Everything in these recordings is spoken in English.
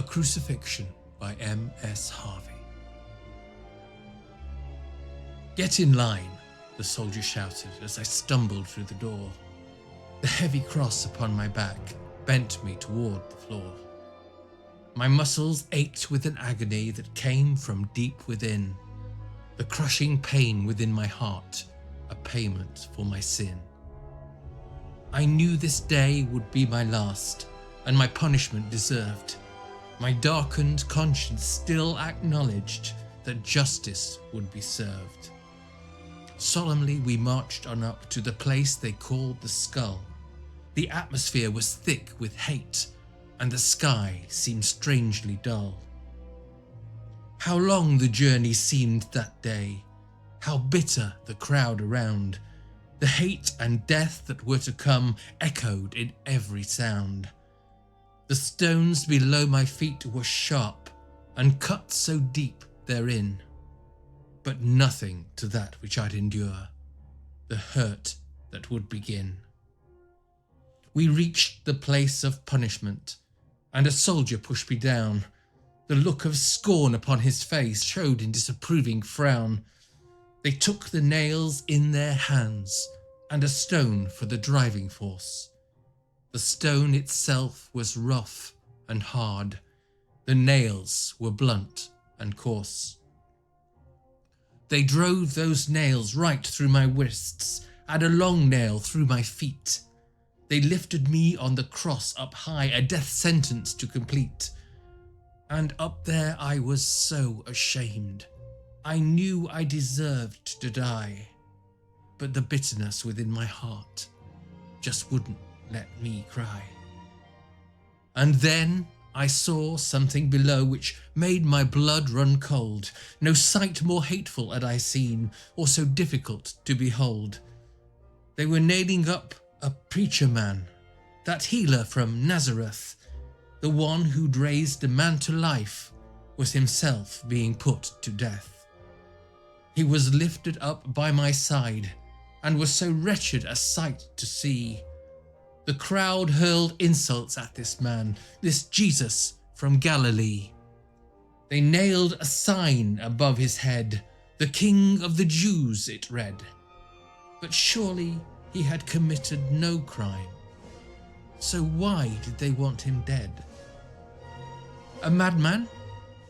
Crucifixion by M.S. Harvey. "Get in line," the soldier shouted as I stumbled through the door. The heavy cross upon my back bent me toward the floor. My muscles ached with an agony that came from deep within, the crushing pain within my heart, a payment for my sin. I knew this day would be my last, and my punishment deserved. My darkened conscience still acknowledged that justice would be served. Solemnly we marched on up to the place they called the skull. The atmosphere was thick with hate, and the sky seemed strangely dull. How long the journey seemed that day, how bitter the crowd around. The hate and death that were to come echoed in every sound. The stones below my feet were sharp, and cut so deep therein, but nothing to that which I'd endure, the hurt that would begin. We reached the place of punishment, and a soldier pushed me down. The look of scorn upon his face showed in disapproving frown. They took the nails in their hands, and a stone for the driving force. The stone itself was rough and hard. The nails were blunt and coarse. They drove those nails right through my wrists, and a long nail through my feet. They lifted me on the cross up high, a death sentence to complete. And up there I was so ashamed. I knew I deserved to die, but the bitterness within my heart just wouldn't let me cry. And then I saw something below which made my blood run cold. No sight more hateful had I seen, or so difficult to behold. They were nailing up a preacher man, that healer from Nazareth. The one who'd raised a man to life was himself being put to death. He was lifted up by my side, and was so wretched a sight to see. The crowd hurled insults at this man, this Jesus from Galilee. They nailed a sign above his head, "The King of the Jews," it read. But surely he had committed no crime. So why did they want him dead? A madman?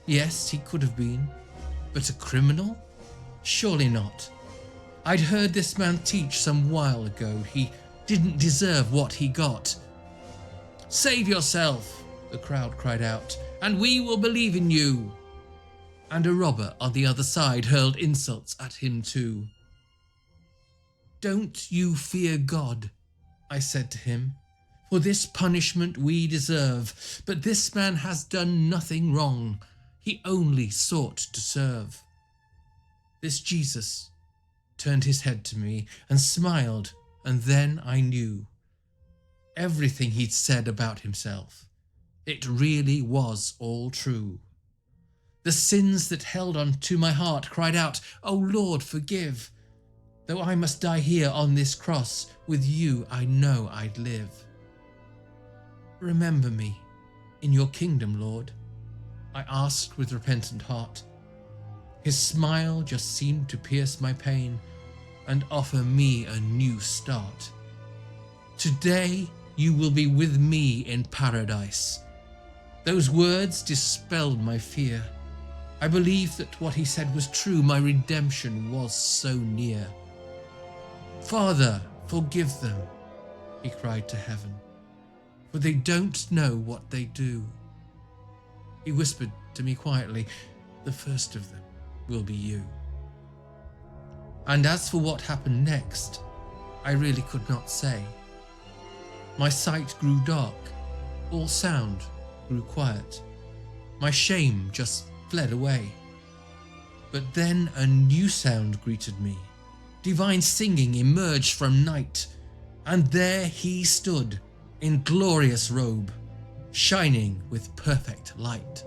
Yes, he could have been. But a criminal? Surely not. I'd heard this man teach some while ago. He didn't deserve what he got. "Save yourself," the crowd cried out, "and we will believe in you." And a robber on the other side hurled insults at him too. "Don't you fear God," I said to him, "for this punishment we deserve. But this man has done nothing wrong. He only sought to serve." This Jesus turned his head to me and smiled, and then I knew everything he'd said about himself. It really was all true. The sins that held on to my heart cried out, "Oh Lord, forgive. Though I must die here on this cross, with you I know I'd live. Remember me in your kingdom, Lord," I asked with repentant heart. His smile just seemed to pierce my pain and offer me a new start. "Today you will be with me in paradise." Those words dispelled my fear. I believed that what he said was true. My redemption was so near. "Father, forgive them," he cried to heaven, "for they don't know what they do." He whispered to me quietly, "The first of them will be you." And as for what happened next, I really could not say. My sight grew dark, all sound grew quiet. My shame just fled away. But then a new sound greeted me. Divine singing emerged from night, and there he stood in glorious robe, shining with perfect light.